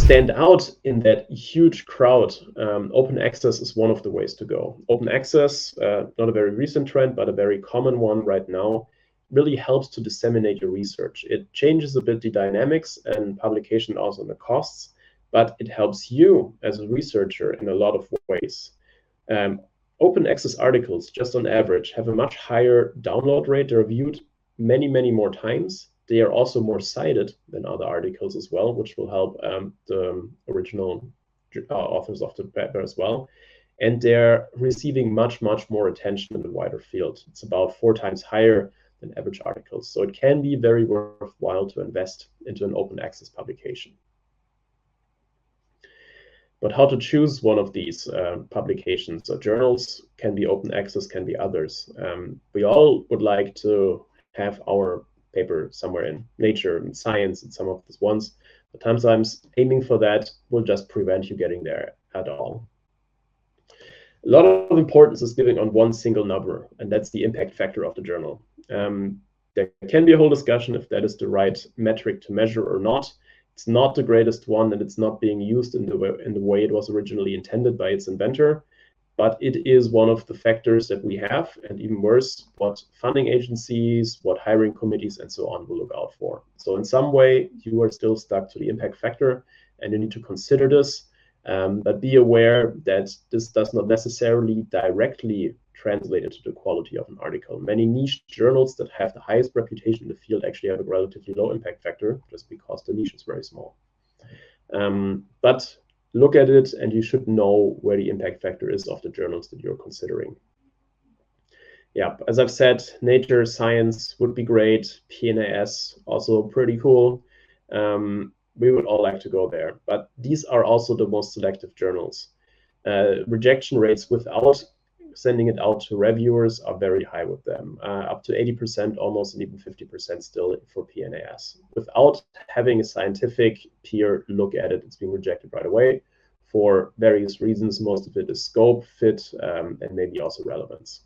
stand out in that huge crowd, open access is one of the ways to go. Open access, not a very recent trend, but a very common one right now, really helps to disseminate your research. It changes a bit the dynamics and publication also the costs, but it helps you as a researcher in a lot of ways. Open access articles, just on average, have a much higher download rate. They're viewed many, many more times. They are also more cited than other articles as well, which will help the original authors of the paper as well. And they're receiving much, much more attention in the wider field. It's about 4 times higher than average articles. So it can be very worthwhile to invest into an open access publication. But how to choose one of these publications? So journals can be open access, can be others. We all would like to have our paper somewhere in Nature and Science and some of these ones, but sometimes aiming for that will just prevent you getting there at all. A lot of importance is given on one single number, and that's the impact factor of the journal. There can be a whole discussion if that is the right metric to measure or not. It's not the greatest one, and it's not being used in the way it was originally intended by its inventor, but it is one of the factors that we have, and even worse, what funding agencies, what hiring committees, and so on will look out for. So in some way, you are still stuck to the impact factor, and you need to consider this, but be aware that this does not necessarily directly translate into the quality of an article. Many niche journals that have the highest reputation in the field actually have a relatively low impact factor just because the niche is very small. But look at it, and you should know where the impact factor is of the journals that you're considering. Yeah, as I've said, Nature, Science would be great. PNAS, also pretty cool. We would all like to go there, but these are also the most selective journals. Rejection rates without sending it out to reviewers are very high with them, up to 80% almost, and even 50% still for PNAS. Without having a scientific peer look at it, it's being rejected right away for various reasons. Most of it is scope, fit, and maybe also relevance.